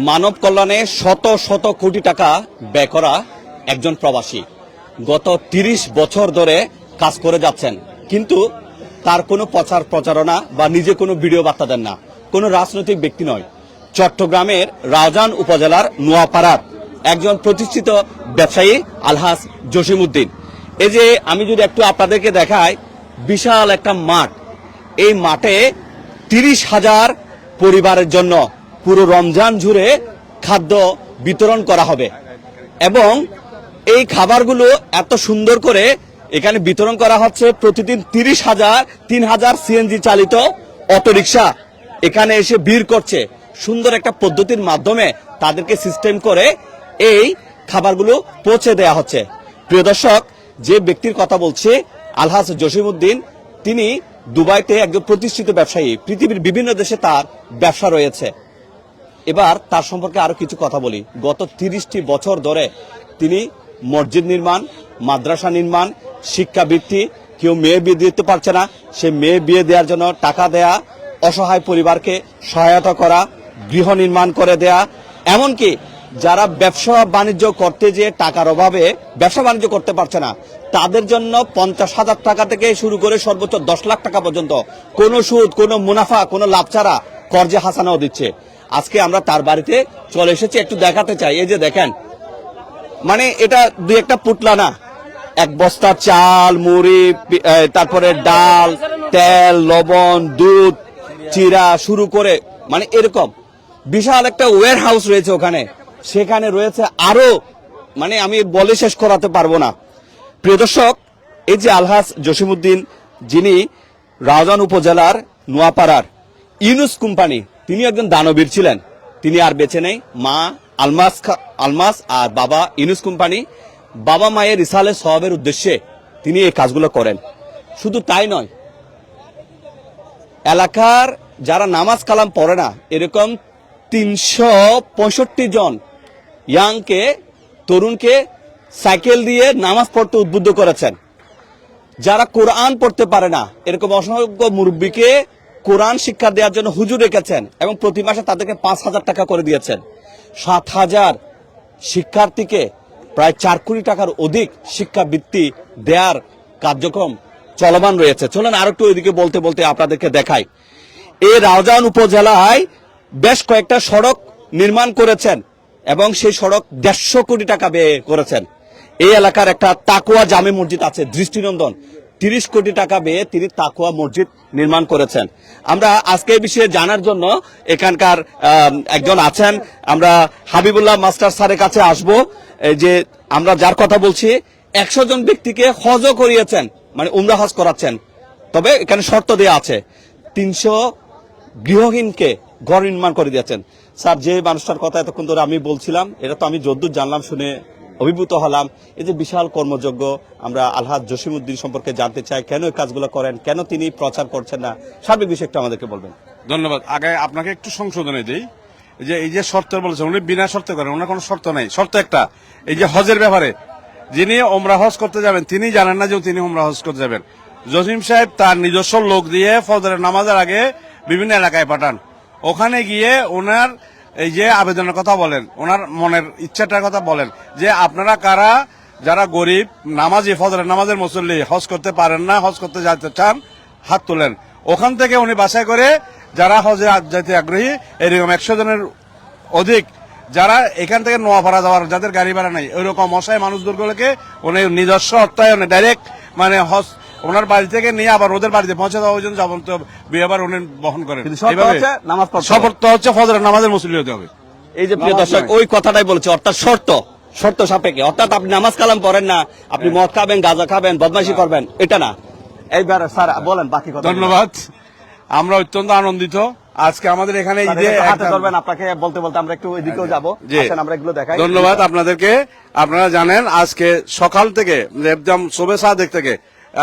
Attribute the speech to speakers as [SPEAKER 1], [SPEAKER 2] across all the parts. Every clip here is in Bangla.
[SPEAKER 1] মানব কল্যাণে শত শত কোটি টাকা ব্যয় করা একজন প্রবাসী গত ৩০ বছর ধরে কাজ করে যাচ্ছেন, কিন্তু তার কোনো প্রচারণা বা নিজে কোনো ভিডিও বার্তা দেন না। কোনো রাজনৈতিক ব্যক্তি নয়, চট্টগ্রামের রাউজান উপজেলার নোয়াপাড়ার একজন প্রতিষ্ঠিত ব্যবসায়ী আলহাজ জসিমউদ্দিন। এই যে আমি যদি একটু আপনাদেরকে দেখাই, বিশাল একটা মাঠ, এই মাঠে ৩০,০০০ পরিবারের জন্য পুরো রমজান জুড়ে খাদ্য বিতরণ করা হবে এবং এই খাবারগুলো এত সুন্দর করে এখানে বিতরণ করা হচ্ছে। প্রতিদিন ৩০,০০০ সিএনজি চালিত অটোরিকশা এখানে এসে ভিড় করছে। সুন্দর একটা পদ্ধতির মাধ্যমে তাদেরকে সিস্টেম করে এই খাবারগুলো পৌঁছে দেয়া হচ্ছে। প্রিয় দর্শক, যে ব্যক্তির কথা বলছি আলহাজ জসিমউদ্দিন, তিনি দুবাইতে একজন প্রতিষ্ঠিত ব্যবসায়ী, পৃথিবীর বিভিন্ন দেশে তার ব্যবসা রয়েছে। এবার তার সম্পর্কে আরো কিছু কথা বলি। গত ৩০টি বছর ধরে তিনি মসজিদ নির্মাণ, মাদ্রাসা নির্মাণ, শিক্ষাবৃত্তি, কেউ মেয়ে বিয়ে দিতে পারছে না, সে মেয়ে বিয়ে দেওয়ার জন্য টাকা দেয়া, অসহায় পরিবারকে সহায়তা করা, গৃহ নির্মাণ করে দেয়া, এমনকি যারা ব্যবসা বাণিজ্য করতে যেয়ে টাকার অভাবে ব্যবসা বাণিজ্য করতে পারছে না, তাদের জন্য ৫০,০০০ টাকা থেকে শুরু করে সর্বোচ্চ ১০ লাখ টাকা পর্যন্ত কোনো সুদ, কোনো মুনাফা, কোনো লাভ ছাড়া কর্জে হাসানাও দিচ্ছে। আজকে আমরা তার বাড়িতে চলে এসেছি, একটু দেখাতে চাই। এই যে দেখেন, মানে এটা দুই একটা পুটলা না, এক বস্তা চাল, মুড়ি, তারপরে ডাল, তেল, লবণ, দুধ, চিরা শুরু করে, মানে এরকম বিশাল একটা ওয়্যার হাউস রয়েছে ওখানে। সেখানে রয়েছে আরো, মানে আমি বলে শেষ করাতে পারবো না। প্রিয় দর্শক, এই যে আলহাজ জসিমউদ্দিন, যিনি রাউজান উপজেলার নোয়াপাড়ার ইউনুস কোম্পানি, তিনি একজন দানবীর ছিলেন। তিনি আর বেঁচে নেই। মা আলমাস আর বাবা ইউনুস কোম্পানি, বাবা মায়ের ইসালে সওয়াবের উদ্দেশ্যে তিনি এই কাজগুলো করেন। শুধু তাই নয়, এলাকার যারা নামাজ কালাম পড়ে না, এরকম ৩৬৫ জন তরুণকে সাইকেল দিয়ে নামাজ পড়তে উদ্বুদ্ধ করেছেন। যারা কোরআন পড়তে পারে না, এরকম অসংখ্য মুরব্বীকে কোরআন শিক্ষা দেওয়ার জন্য হুজুর রেখেছেন এবং প্রতি মাসে তাদেরকে ৫,০০০ টাকা করে দিয়েছেন। ৭,০০০ শিক্ষার্থীকে প্রায় ৪ কোটি টাকার অধিক শিক্ষাবৃত্তি দেওয়ার কার্যক্রম চলমান রয়েছে। চলেন আর একটু ওইদিকে বলতে বলতে আপনাদেরকে দেখাই। এই রাউজান উপজেলায় বেশ কয়েকটা সড়ক নির্মাণ করেছেন এবং সেই সড়ক ১৫০ কোটি টাকা ব্যয় করেছেন। এই এলাকার একটা তাকওয়া জামে মসজিদ আছে, দৃষ্টিনন্দন, ৩০ কোটি টাকা ব্যয়ে তিনি তাকওয়া মসজিদ নির্মাণ করেছেন। আমরা আজকে এই বিষয়ে জানার জন্য এখানকার একজন আছেন, আমরা হাবিবুল্লাহ মাস্টার স্যারের কাছে আসব। যে আমরা যার কথা বলছি, ১০০ জন ব্যক্তিকে হজও করিয়েছেন, মানে উমরা হজ করাচ্ছেন। তবে এখানে শর্ত দেওয়া আছে, ৩০০ গৃহহীনকে ঘর নির্মাণ করে দিয়েছেন। স্যার, যে মানুষটার কথা এতক্ষণ ধরে আমি বলছিলাম, এটা তো আমি যদ্দূর জানলাম, শুনে অভিভূত হলাম। এই যে বিশাল কর্মযোগ্য, আমরা আলহাজ জসিমউদ্দিন সম্পর্কে জানতে চাই, কেন এই কাজগুলো করেন, কেন তিনি প্রচার করছেন না, সার্বিক বিষয় একটু আমাদেরকে বলবেন।
[SPEAKER 2] ধন্যবাদ। আগে আপনাকে একটু সংশোধনে দিই, যে এই যে শর্ত বলেছেন, উনি বিনা শর্তে করেন, ওনার কোনো শর্ত নেই। শর্ত একটা, এই যে হজের ব্যাপারে, যিনি ওমরা হজ করতে যাবেন তিনি জানেন না যে তিনি ওমরা হজ করতে যাবেন। জসিম সাহেব তার নিজস্ব লোক দিয়ে ফজরের নামাজের আগে বিভিন্ন এলাকায় পাঠান। ওখানে গিয়ে ওনার এই যে আবেদনের কথা বলেন, ওনার মনের ইচ্ছাটার কথা বলেন, যে আপনারা কারা যারা গরিব নামাজি, ফজরের নামাজের মুসল্লি, হজ করতে পারেন না, হজ করতে যেতে চান, হাত তোলেন। ওখান থেকে উনি বাছাই করে যারা হজে যেতে আগ্রহী, এরকম ১০০ জনের অধিক, যারা এখান থেকে নোয়াপাড়া যাওয়ার, যাদের গাড়ি ভাড়া নাই, ওইরকম অসহায় মানুষগুলোকে উনি নিজস্ব অর্থায়নে ডাইরেক্ট, মানে হজ ওনার বাড়ি থেকে নিয়ে আবার ওদের বাড়িতে পৌঁছে দেওয়া পর্যন্ত যাবতীয় বিয়েবার উনি বহন করেন। শপথ হচ্ছে ফজরের নামাজের মুসল্লি হতে হবে।
[SPEAKER 1] এই যে প্রিয় দর্শক, ওই কথাটাই বলেছে, অর্থাৎ শর্ত সাপেক্ষে, অর্থাৎ আপনি নামাজ কালাম পড়েন না, আপনি মদ খাবেন, গাঁজা খাবেন, বদমাইশি করবেন, এটা না। এইবার স্যার বলেন বাকি কথা।
[SPEAKER 2] ধন্যবাদ। আমরা অত্যন্ত আনন্দিত আজকে আমাদের এখানে
[SPEAKER 1] আপনাকে বলতে বলতে আমরা একটু ওইদিকেও যাবো, আমরা এগুলো দেখাই।
[SPEAKER 2] ধন্যবাদ আপনাদেরকে। আপনারা জানেন আজকে সকাল থেকে একদম শোভে সাদেক থেকে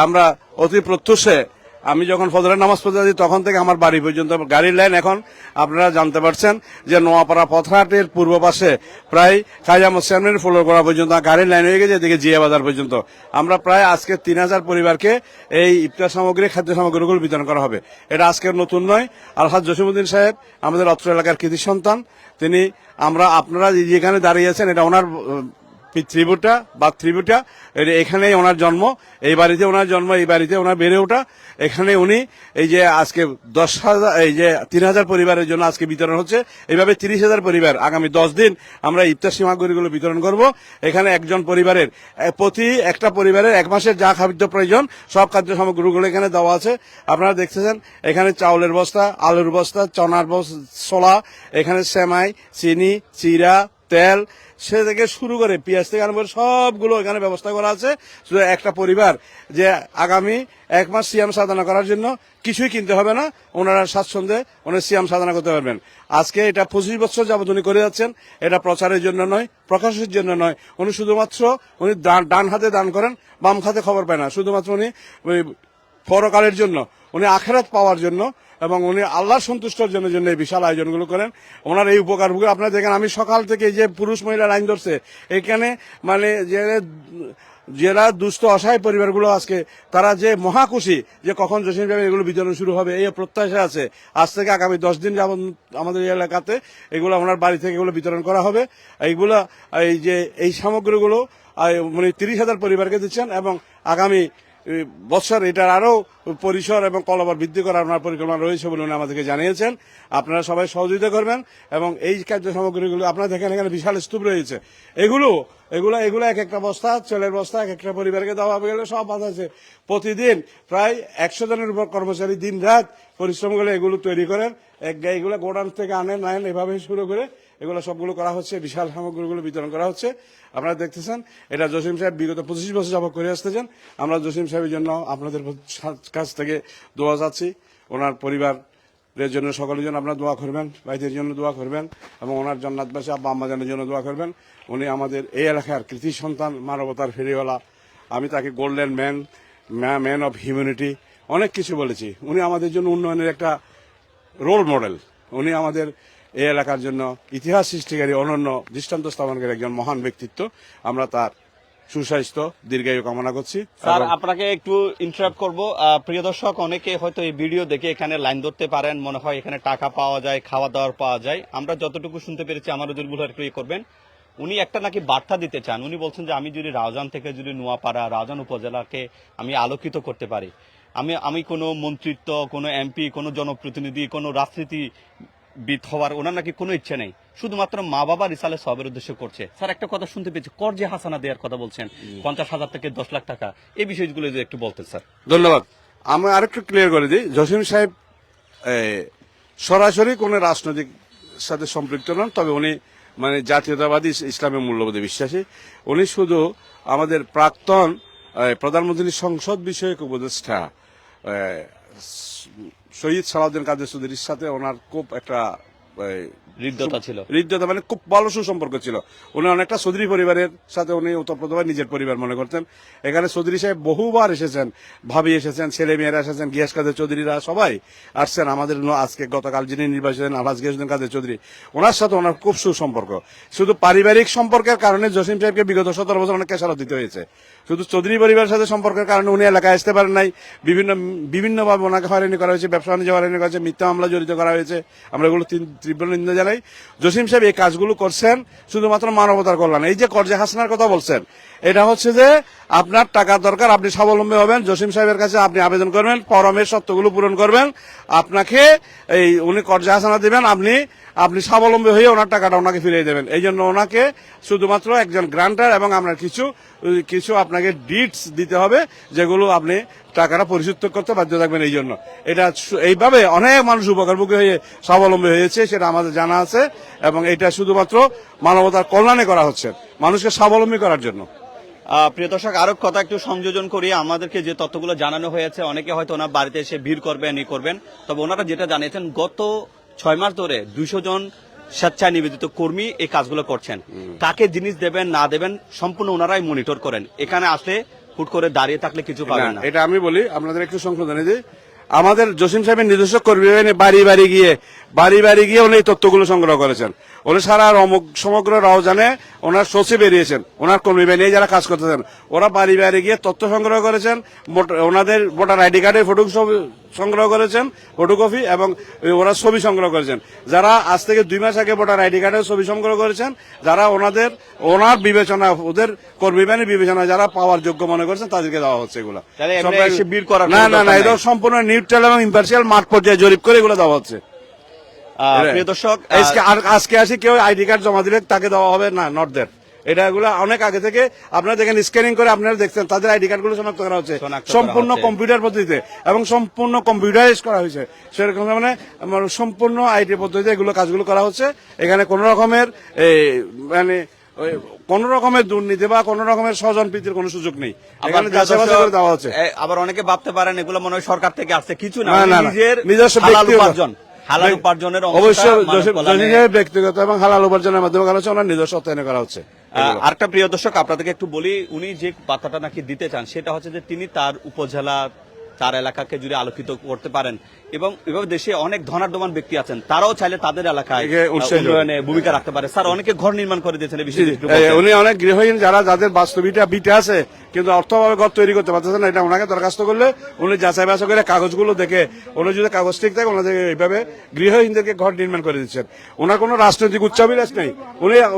[SPEAKER 2] আমরা অতি প্রত্যুষে আমি যখন ফজরের নামাজ পড়তে যাই তখন থেকে আমার বাড়ি পর্যন্ত গাড়ির লাইন এখন আপনারা জানতে পারছেন যে নোয়াপাড়া পথহাটের পূর্ব পাশে প্রায় খাজা মোসাইনের ফ্লোর করা পর্যন্ত গাড়ির লাইন হয়ে গেছে, এদিকে জিয়া বাজার পর্যন্ত। আমরা প্রায় আজকে 3000 পরিবারকে এই ইফতার সামগ্রী, খাদ্য সামগ্রীগুলো বিতরণ করা হবে। এটা আজকের নতুন নয়। আলহাজ জসিমউদ্দিন সাহেব আমাদের অত্র এলাকার কৃতি সন্তান। তিনি আপনারা যেখানে দাঁড়িয়ে আছেন এটা ওনার ত্রিভুটা এখানেই ওনার জন্ম, এই বাড়িতে ওনার জন্ম, এই বাড়িতে ওনার বেড়ে ওঠা। এখানে উনি এই যে আজকে 10,000 এই যে 3000 পরিবারের জন্য আজকে বিতরণ হচ্ছে, এইভাবে 30,000 পরিবার আগামী 10 দিন আমরা ইফতার সামগ্রীগুলো বিতরণ করব। এখানে একজন পরিবারের প্রতি একটা পরিবারের 1 মাসের যা খাদ্য প্রয়োজন সব খাদ্য সামগ্রীগুলো এখানে দেওয়া আছে। আপনারা দেখতেছেন এখানে চাউলের বস্তা, আলুর বস্তা, চনার ছোলা, এখানে সেমাই, চিনি, চিরা, তেল সে থেকে শুরু করে পেঁয়াজ থেকে আরম্ভ করে সবগুলো এখানে ব্যবস্থা করা আছে। শুধু একটা পরিবার যে আগামী 1 মাস সিয়াম সাধনা করার জন্য কিছুই কিনতে হবে না, ওনারা স্বাচ্ছন্দ্যে উনি সিয়াম সাধনা করতে পারবেন। আজকে এটা 25 বছর যাবত উনি করে যাচ্ছেন। এটা প্রচারের জন্য নয়, প্রকাশের জন্য নয়। উনি শুধুমাত্র উনি ডান হাতে দান করেন, বাম হাতে খবর পায় না। শুধুমাত্র উনি পরকালের জন্য, উনি আখেরাত পাওয়ার জন্য এবং উনি আল্লাহর সন্তুষ্টর জন্য এই বিশাল আয়োজনগুলো করেন। ওনার এই উপকারগুলো আপনারা দেখেন। আমি সকাল থেকে যে পুরুষ মহিলা লাইন ধরছে এখানে, মানে যারা দুস্থ অসহায় পরিবারগুলো আজকে তারা যে মহাখুশি যে কখন জসিম সাহেব এগুলো বিতরণ শুরু হবে, এই প্রত্যাশা আছে। আজ থেকে আগামী 10 দিন যাবত আমাদের এই এলাকাতে এগুলো ওনার বাড়ি থেকে এগুলো বিতরণ করা হবে। এইগুলো এই সামগ্রীগুলো মানে 30,000 পরিবারকে দিচ্ছেন এবং আগামী বছর এটার আরো পরিসর এবং কলবর বৃদ্ধি করার ওনার পরিকল্পনা রয়েছে বলে উনি আমাদেরকে জানিয়েছেন। আপনারা সবাই সহযোগিতা করবেন এবং এই খাদ্য সামগ্রীগুলো আপনারা দেখেন এখানে বিশাল স্তূপ রয়েছে। এগুলো এক একটা বস্তা, চালের বস্তা এক একটা পরিবারকে দেওয়া হবে। গেলে সব বাধা আছে। প্রতিদিন প্রায় 100 জনের উপর কর্মচারী দিন রাত পরিশ্রম করে এগুলো তৈরি করেন। এগুলো গোডাউন থেকে আনেন এভাবে শুরু করে এগুলো সবগুলো করা হচ্ছে, বিশাল সামগ্রীগুলো বিতরণ করা হচ্ছে। আপনারা দেখতেছেন এটা জসিম সাহেব বিগত 25 বছর যাবত করে আসতেছেন। আমরা জসিম সাহেবের জন্য আপনাদের কাছ থেকে দোয়া চাচ্ছি। ওনার পরিবারের জন্য সকলের জন্য আপনারা দোয়া করবেন, ভাইদের জন্য দোয়া করবেন এবং ওনার জান্নাতবাসী আব্বা আম্মাজানের জন্য দোয়া করবেন। উনি আমাদের এই এলাকার কৃতি সন্তান, মানবতার ফেরিওয়ালা। আমি তাকে গোল্ডেন ম্যান অফ হিউম্যানিটি অনেক কিছু বলেছি। উনি আমাদের জন্য উন্নয়নের একটা রোল মডেল। উনি আমাদের এই এলাকার জন্য ইতিহাস সৃষ্টিকারী, অনন্য দৃষ্টান্ত স্থাপনকারী একজন মহান ব্যক্তিত্ব। আমরা তার সুস্বাস্থ্য দীর্ঘায়ু কামনা করছি।
[SPEAKER 1] স্যার আপনাকে একটু ইন্টারাপ্ট করব। প্রিয় দর্শক, অনেকে হয়তো এই ভিডিও দেখে এখানে লাইন ধরতে পারেন, মনে হয় এখানে টাকা পাওয়া যায়, খাওয়া দাওয়ার পাওয়া যায়। আমরা যতটুকু শুনতে পেরেছি আমার ওদেরগুলো একটু করবেন। উনি একটা নাকি বার্তা দিতে চান। উনি বলছেন যে আমি যদি রাউজান থেকে যদি নোয়াপাড়া রাউজান উপজেলাকে আমি আলোকিত করতে পারি, আমি কোনো মন্ত্রিত্ব, কোনো এমপি, কোনো জনপ্রতিনিধি, কোনো রাজনীতিবিদ হওয়ার ওনার নাকি কোনো ইচ্ছে নেই। শুধুমাত্র মা বাবা রিসালে সবের উদ্দেশ্য করছে। স্যার একটা কথা শুনতে পেয়েছি, কর্জে হাসানা দেওয়ার কথা বলছেন, 50,000 থেকে 10 লাখ টাকা। এই বিষয়গুলো যদি একটু বলতেন স্যার।
[SPEAKER 2] ধন্যবাদ। আমি আরেকটু ক্লিয়ার করে দিই, জসিম সাহেব সরাসরি কোন রাজনৈতিক সাথে সম্পৃক্ত নন। তবে উনি মানে জাতীয়তাবাদী ইসলামের মূল্যবোধে বিশ্বাসী। উনি শুধু আমাদের প্রাক্তন প্রধানমন্ত্রীর সংসদ বিষয়ক উপদেষ্টা শহীদ সালাউদ্দিন কাদের চৌধুরীর সাথে ওনার খুব একটা হৃদ্যতা মানে খুব ভালো সুসম্পর্ক ছিল। উনি অনেকটা চৌধুরী পরিবারের সাথে উনি ওতপ্রোতভাবে নিজের পরিবার মনে করতেন। এখানে চৌধুরী সাহেব বহুবার এসেছেন, ভাবি এসেছেন, ছেলে মেয়েরা এসেছেন, গিয়াস কাদের চৌধুরীরা সবাই আসছেন। আমাদের আজকে গতকাল যিনি নির্বাচিত আলহাজ গিয়াসউদ্দিন কাদের চৌধুরী, ওনার সাথে ওনার খুব সুসম্পর্ক। শুধু পারিবারিক সম্পর্কের কারণে জসিম সাহেবকে বিগত 17 বছর অনেক খেসারত দিতে হয়েছে। শুধু চৌধুরী পরিবারের সাথে সম্পর্কের কারণে উনি এলাকায় আসতে পারেন নাই। বিভিন্নভাবে ওনাকে হয়রানি করা হয়েছে, ব্যবসা বাণিজ্য হয়রানি করা হয়েছে, মিথ্যা মামলা জড়িত করা হয়েছে। আমরা এগুলো তীব্র নিন্দা জানাই। জসিম সাহেব এই কাজগুলো করছেন শুধুমাত্র মানবতার কল্যাণে। এই যে কর্জে হাসানার কথা বলছেন, এটা হচ্ছে যে আপনার টাকা দরকার, আপনি স্বাবলম্বী হবেন, জসিম সাহেবের কাছে আপনি আবেদন করবেন, ফরমের শর্তগুলো পূরণ করবেন, আপনাকে উনি কর্জে হাসানা দিবেন, আপনি স্বাবলম্বী হয়ে ওনার টাকাটা ওনাকে ফিরিয়ে দেবেন। এই জন্য ওনাকে শুধুমাত্র একজন গ্রান্টার এবং আপনার কিছু আপনাকে ডিটস দিতে হবে, যেগুলো আপনি টাকাটা পরিশোধ করতে বাধ্য থাকবেন। এই জন্য এটা এইভাবে অনেক মানুষ উপকারভোগী হয়ে স্বাবলম্বী হয়েছে, সেটা আমাদের জানা আছে। এবং এটা শুধুমাত্র মানবতার কল্যাণে করা হচ্ছে, মানুষকে স্বাবলম্বী করার জন্য।
[SPEAKER 1] প্রিয় দর্শক, আরো কথা একটু সংযোজন করি। আমাদেরকে যে তথ্যগুলো জানানো হয়েছে, অনেকে হয়তো ওনার বাড়িতে এসে ভিড় করবেন, তবে ওনারা যেটা জানিয়েছেন গত 6 মাস ধরে 200 জন স্বেচ্ছায় নিবেদিত কর্মী এই কাজগুলো করছেন। কাকে জিনিস দেবেন না দেবেন সম্পূর্ণ ওনারাই মনিটর করেন। এখানে আসলে হুট করে দাঁড়িয়ে থাকলে কিছু পাবেন না।
[SPEAKER 2] এটা আমি বলি আপনাদের একটু সংশোধনে দিই। আমাদের জসিম সাহেবের নিজস্ব কর্মী বাহিনী বাড়ি বাড়ি গিয়ে উনি এই তথ্যগুলো সংগ্রহ করেছেন। উনি সারা সমগ্র রওজানে ওনার সচিব বেরিয়েছেন, ওনার কর্মী বাহিনী যারা কাজ করতেছেন ওরা বাড়ি বাড়ি গিয়ে তথ্য সংগ্রহ করেছেন, ওনাদের ভোটার আইডি কার্ডের ফটো সংগ্রহ করেছেন, ফটোকপি, এবং ওরা ছবি সংগ্রহ করেছেন। যারা আজ থেকে 2 মাস আগে ভোটার আইডি কার্ডের ছবি সংগ্রহ করেছেন, যারা ওনার বিবেচনা, ওদের কর্মী বাহিনীর বিবেচনা যারা পাওয়ার যোগ্য মনে করছেন তাদেরকে দেওয়া হচ্ছে এগুলো।
[SPEAKER 1] তাহলে এমনি এসে ভিড় করার
[SPEAKER 2] না
[SPEAKER 1] কোনো
[SPEAKER 2] না না,
[SPEAKER 1] দরকার
[SPEAKER 2] এটা
[SPEAKER 1] নাই।
[SPEAKER 2] সম্পূর্ণ নিউট্রাল এবং ইম্পার্সিয়াল মাঠ পর্যায়ে জরিপ করে এগুলো দেওয়া হচ্ছে।
[SPEAKER 1] প্রিয় দর্শক,
[SPEAKER 2] আজকে আসি কেউ আইডি কার্ড জমা দিলে তাকে দেওয়া হবে না, নট দ্যাট। এটা এগুলো অনেক আগে থেকে আপনারা দেখেন, স্ক্যানিং করে আপনারা দেখছেন তাদের আইডি কার্ড গুলো শনাক্ত করা হচ্ছে
[SPEAKER 1] শনাক্ত করা
[SPEAKER 2] সম্পূর্ণ
[SPEAKER 1] হচ্ছে।
[SPEAKER 2] কম্পিউটার পদ্ধতিতে এবং সম্পূর্ণ কম্পিউটারাইজ করা হয়েছে। সেরকম মানে আমার সম্পূর্ণ আইটি পদ্ধতিতে এগুলো কাজগুলো করা হচ্ছে। এখানে কোন রকমের মানে কোন রকমের দুর্নীতি বা কোন রকমের স্বজন প্রীতির কোনো সুযোগ নেই। এখানে যাচাই বাছাই করে দেওয়া হচ্ছে।
[SPEAKER 1] আবার অনেকে ভাবতে পারেন এগুলো মনে হয় সরকার থেকে আসছে, কিছু না,
[SPEAKER 2] না, না, না।
[SPEAKER 1] নিজের
[SPEAKER 2] নিজস্ব
[SPEAKER 1] হালাল
[SPEAKER 2] ব্যক্তিগত-
[SPEAKER 1] উপার্জন, হালাল উপার্জনের অংশটা
[SPEAKER 2] অবশ্যই
[SPEAKER 1] মানব কল্যাণে।
[SPEAKER 2] জসিমের ব্যক্তিগত এবং হালাল উপার্জনের মাধ্যমে করা হচ্ছে, ওনার নিজস্ব অর্থায়নে করা হচ্ছে।
[SPEAKER 1] আরেকটা প্রিয় দর্শক, আপনাদেরকে একটু বলি, উনি যে বার্তাটা নাকি দিতে চান সেটা হচ্ছে যে তিনি তার উপজেলা, তার এলাকাকে যদি আলোকিত করতে পারেন, এবং এভাবে দেশে অনেক ধনাঢ্যবান ব্যক্তি আছেন, তারাও চাইলে তাদের এলাকায়
[SPEAKER 2] একে উৎসাহিত
[SPEAKER 1] উন্নয়নে ভূমিকা রাখতে পারে। স্যার অনেকে ঘর নির্মাণ করে দিয়েছেন, এই বিষয়ে একটু বলতেন।
[SPEAKER 2] উনি অনেক গৃহহীন যাদের বাস্তবিকটা বিটে আছে কিন্তু অর্থভাবে ঘর তৈরি করতে পারতেছেন না, এটা ওনাকে দরখাস্ত করলে উনি যাচাই বাছাই করে কাগজগুলো দেখে, উনি যদি কাগজ ঠিক থাকে ওনাদের এইভাবে গৃহহীনদেরকে ঘর নির্মাণ করে দিচ্ছেন। ওনার কোনো রাজনৈতিক উচ্চাভিলাষ নেই।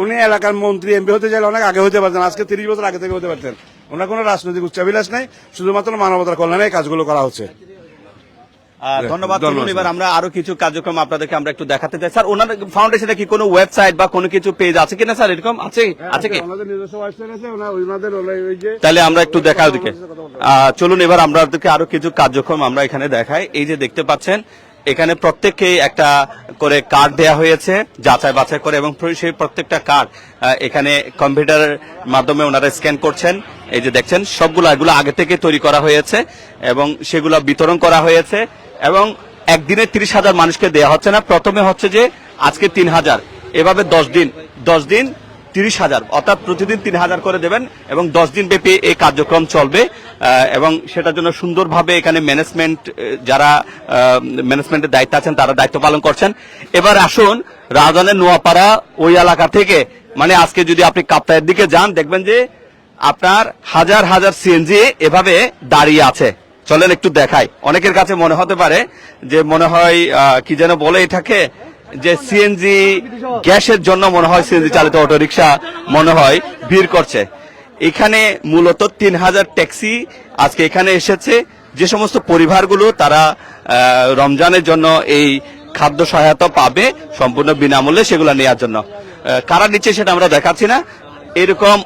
[SPEAKER 2] উনি এলাকার মন্ত্রী, এমপি হতে চাইলে অনেক আগে হতে পারতেন, আজকে 30 বছর আগে থেকে হতে পারতেন। ওনার কোনো রাজনৈতিক উচ্চাভিলাষ নেই, শুধুমাত্র মানবতার কল্যাণে এই কাজগুলো করা হচ্ছে।
[SPEAKER 1] ধন্যবাদ।
[SPEAKER 2] ধন্যবাদ,
[SPEAKER 1] চলুন এবার আমরা আরো কিছু কার্যক্রম আপনাদেরকে আমরা একটু দেখাতে চাই। স্যার, ওনার ফাউন্ডেশনে কি কোনো ওয়েবসাইট বা কোনো কিছু পেজ আছে কিনা স্যার? এরকম আছে আছে কি?
[SPEAKER 2] ওনাদের নিজস্ব ওয়েবসাইট আছে, ওনাদের ওই যে
[SPEAKER 1] তাহলে আমরা একটু দেখা ওদিকে। চলুন এবার আমরা আপনাদেরকে আরো কিছু কার্যক্রম আমরা এখানে দেখাই। এই যে দেখতে পাচ্ছেন, এখানে প্রত্যেককে একটা করে কার্ড দেয়া হয়েছে যাচাই বাছাই করে, এবং সেই প্রত্যেকটা কার্ড এখানে কম্পিউটারের মাধ্যমে ওনারা স্ক্যান করছেন। এই যে দেখছেন, সবগুলো এগুলো আগে থেকে তৈরি করা হয়েছে এবং সেগুলো বিতরণ করা হয়েছে, এবং একদিনে 30,000 মানুষকে দেয়া হচ্ছে না। প্রথমে হচ্ছে যে আজকে 3,000, এভাবে 10 দিন 30,000, অর্থাৎ প্রতিদিন 3,000 করে দেবেন, এবং 10 দিন ব্যাপী এই কার্যক্রম চলবে। এবং সেটার জন্য সুন্দরভাবে এখানে ম্যানেজমেন্ট, যারা ম্যানেজমেন্টের দায়িত্ব আছেন তারা দায়িত্ব পালন করছেন। এবার আসুন রাজধানীর নোয়াপাড়া ওই এলাকা থেকে, মানে আজকে যদি আপনি কাপ্তাইয়ের দিকে যান দেখবেন যে আপনার হাজার হাজার সিএনজি এভাবে দাঁড়িয়ে আছে। চলেন একটু দেখাই। অনেকের কাছে মনে হতে পারে যে মনে হয় কি যেন বলে এটাকে, যে সিএনজি গ্যাসের জন্য মনে হয় সিএনজি চালিত অটোরিকশা মনে হয় ভিড় করছে। এখানে মূলত 3,000 ট্যাক্সি আজকে এখানে এসেছে। যে সমস্ত পরিবারগুলো তারা রমজানের জন্য এই খাদ্য সহায়তা পাবে সম্পূর্ণ বিনামূল্যে, সেগুলো নেওয়ার জন্য। কারা নিচ্ছে সেটা আমরা দেখাচ্ছি না। এরকম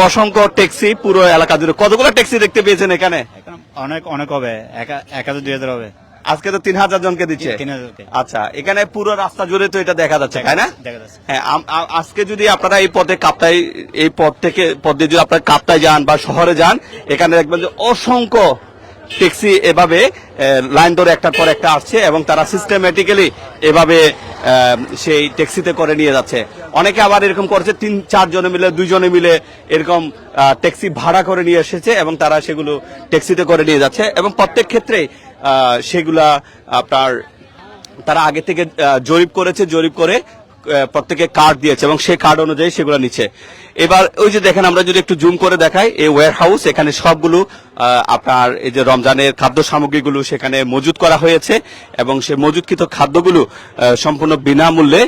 [SPEAKER 1] অসংখ্য ট্যাক্সি পুরো এলাকা জুড়ে। কতগুলো ট্যাক্সি দেখতে পেয়েছেন এখানে?
[SPEAKER 3] অনেক অনেক হবে, 1,000-2,000 হবে।
[SPEAKER 1] আজকে তো 3,000 জনকে দিচ্ছে।
[SPEAKER 3] 3,000 কে।
[SPEAKER 1] আচ্ছা, এখানে পুরো রাস্তা জুড়ে তো এটা দেখা যাচ্ছে, তাই না?
[SPEAKER 3] দেখা যাচ্ছে।
[SPEAKER 1] হ্যাঁ, আজকে যদি আপনারা এই পথে এই পথ দিয়ে যদি আপনারা কাপ্তাই যান বা শহরে যান, এখানে দেখবেন যে অসংখ্য ট্যাক্সি এভাবে লাইন ধরে একটার পর একটা আসছে, এবং তারা সিস্টেমেটিক্যালি এভাবে সেই ট্যাক্সিতে করে নিয়ে যাচ্ছে। অনেকে আবার এরকম করছে 3-4 জনে মিলে, 2 জনে মিলে এরকম ট্যাক্সি ভাড়া করে নিয়ে এসেছে, এবং তারা সেগুলো ট্যাক্সিতে করে নিয়ে যাচ্ছে, এবং প্রত্যেক ক্ষেত্রে সেগুলা আপনার তারা আগে থেকে জরিপ করে প্রত্যেকে কার্ড দিয়েছে, এবং সেই কার্ড অনুযায়ী সেগুলো নিচ্ছে। এবার ওই যে দেখেন, আমরা যদি একটু জুম করে দেখাই, এই ওয়্যার হাউস, এখানে সবগুলো আপনার এই যে রমজানের খাদ্য সামগ্রীগুলো সেখানে মজুত করা হয়েছে, এবং সেই মজুতকৃত খাদ্যগুলো সম্পূর্ণ বিনামূল্যে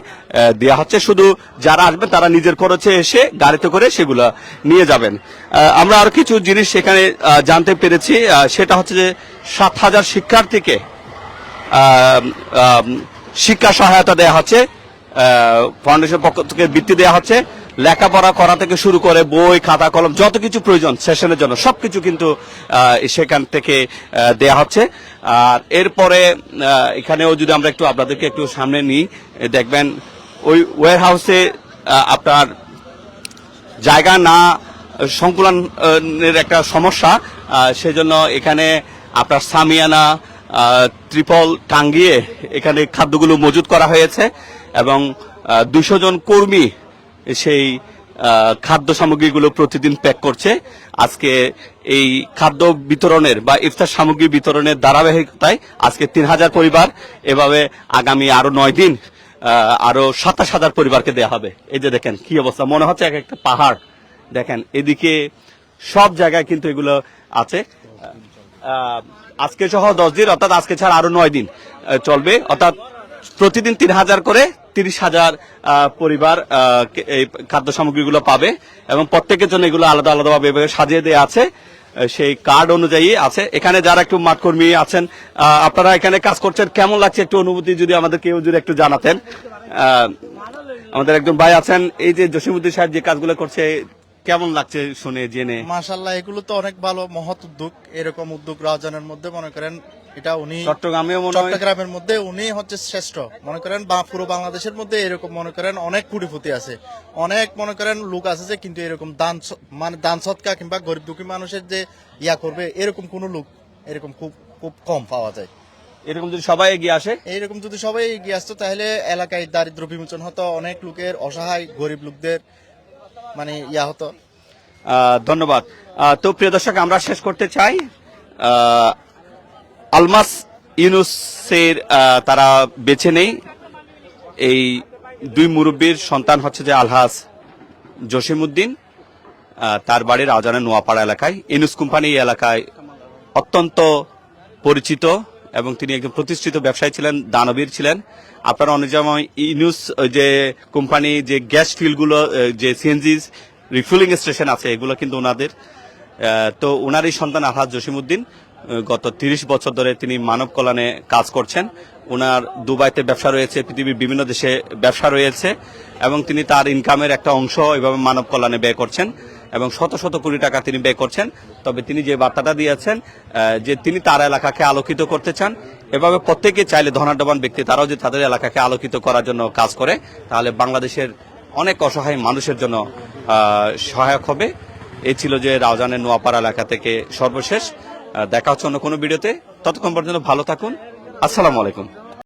[SPEAKER 1] দেওয়া হচ্ছে। শুধু যারা আসবে তারা নিজের খরচে এসে গাড়িতে করে সেগুলো নিয়ে যাবেন। আমরা আরো কিছু জিনিস সেখানে জানতে পেরেছি, সেটা হচ্ছে যে 7,000 শিক্ষার্থীকে শিক্ষা সহায়তা দেওয়া হচ্ছে, ফাউন্ডেশন পক্ষ থেকে বৃত্তি দেওয়া হচ্ছে। লেখাপড়া করা থেকে শুরু করে বই, খাতা, কলম, যত কিছু প্রয়োজন সেশনের জন্য সবকিছু কিন্তু সেখান থেকে দেয়া হচ্ছে। আর এরপরে এখানেও যদি আমরা একটু আপনাদেরকে একটু সামনে নিই, দেখবেন ওই ওয়্যার হাউসে আপনার জায়গা না সংকুলনের একটা সমস্যা, সেজন্য এখানে আপনার সামিয়ানা, ত্রিপল টাঙ্গিয়ে এখানে খাদ্যগুলো মজুত করা হয়েছে, এবং 200 জন কর্মী সেই খাদ্য সামগ্রীগুলো প্রতিদিন প্যাক করছে। আজকে এই খাদ্য বিতরণের বা ইফতার সামগ্রী বিতরণের ধারাবাহিকতায় আজকে 3000 পরিবার, এভাবে আগামী আরো 9 দিন আরো 27,000 পরিবারকে দেওয়া হবে। এই যে দেখেন কি অবস্থা, মনে হচ্ছে এক একটা পাহাড়। দেখেন এদিকে সব জায়গায় কিন্তু এগুলো আছে। আজকে সহ 10 দিন, অর্থাৎ আজকে ছাড়া আরো 9 দিন চলবে, অর্থাৎ প্রতিদিন 3000 করে 30,000 পরিবার এই খাদ্য সামগ্রীগুলো পাবে এবং প্রত্যেকের জন্য এগুলো আলাদা আলাদাভাবে এভাবে সাজিয়ে দেওয়া আছে, সেই কার্ড অনুযায়ী আছে। এখানে যারা একটু মাঠকর্মী আছেন, আপনারা এখানে কাজ করছেন, কেমন লাগছে একটু অনুভূতি যদি আমাদের কেউ যদি একটু জানাতেন। আমাদের একজন ভাই আছেন, এই যে জসিমউদ্দিন সাহেব যে কাজগুলো করছে কেমন লাগছে শুনে জেনে?
[SPEAKER 4] মাশাআল্লাহ, এগুলো তো অনেক ভালো মহৎ উদ্যোগ। এরকম উদ্যোগ রাউজানের মধ্যে মনে করেন এটা উনি চট্টগ্রামের মধ্যে উনি হচ্ছে শ্রেষ্ঠ। মনে করেন পুরো বাংলাদেশের মধ্যে এরকম মনে করেন অনেক কোটিপতি আছে, অনেক মনে করেন লোক আছে যে কিন্তু এরকম দান সৎকা কিংবা গরিব দুঃখী মানুষের যে ইয়া করবে এরকম কোন লোক এরকম খুব খুব কম পাওয়া যায়।
[SPEAKER 1] এরকম যদি সবাই এগিয়ে আসে,
[SPEAKER 4] এইরকম যদি সবাই এগিয়ে আসতো তাহলে এলাকায় দারিদ্র বিমোচন হতো, অনেক লোকের অসহায় গরিব লোকদের মানে ইয়া হতো।
[SPEAKER 1] ধন্যবাদ। তো প্রিয় দর্শক, আমরা শেষ করতে চাই। আলমাস ইউনুসের তারা বেছে নেই, এই দুই মুরব্বীর সন্তান হচ্ছে যে আলহাজ জসিমউদ্দিন, তার বাড়ির রাউজানের নোয়াপাড়া এলাকায়। ইউনুস কোম্পানি এই এলাকায় অত্যন্ত পরিচিত এবং তিনি একজন প্রতিষ্ঠিত ব্যবসায়ী ছিলেন, দানবীর ছিলেন। আপনারা অনেক সময় ইউনুস যে কোম্পানি যে গ্যাস ফিল্ডগুলো, যে সিএনজি রিফিলিং স্টেশন আছে, এগুলো কিন্তু ওনাদের। তো ওনারই সন্তান আলহাজ জসিমউদ্দিন গত 30 বছর ধরে তিনি মানব কল্যাণে কাজ করছেন। ওনার দুবাইতে ব্যবসা রয়েছে, পৃথিবীর বিভিন্ন দেশে ব্যবসা রয়েছে এবং তিনি তার ইনকামের একটা অংশ এভাবে মানব কল্যাণে ব্যয় করছেন এবং শত শত কোটি টাকা তিনি ব্যয় করছেন। তবে তিনি যে বার্তাটা দিয়েছেন যে তিনি তার এলাকাকে আলোকিত করতে চান, এভাবে প্রত্যেকে চাইলে ধনাঢ্যবান ব্যক্তি তারাও যে তাদের এলাকাকে আলোকিত করার জন্য কাজ করে, তাহলে বাংলাদেশের অনেক অসহায় মানুষের জন্য সহায়ক হবে। এই ছিল যে রাউজানের নোয়াপাড়া এলাকা থেকে সর্বশেষ। দেখা হচ্ছে অন্য কোনো ভিডিওতে, ততক্ষণ পর্যন্ত ভালো থাকুন। আসসালামু আলাইকুম।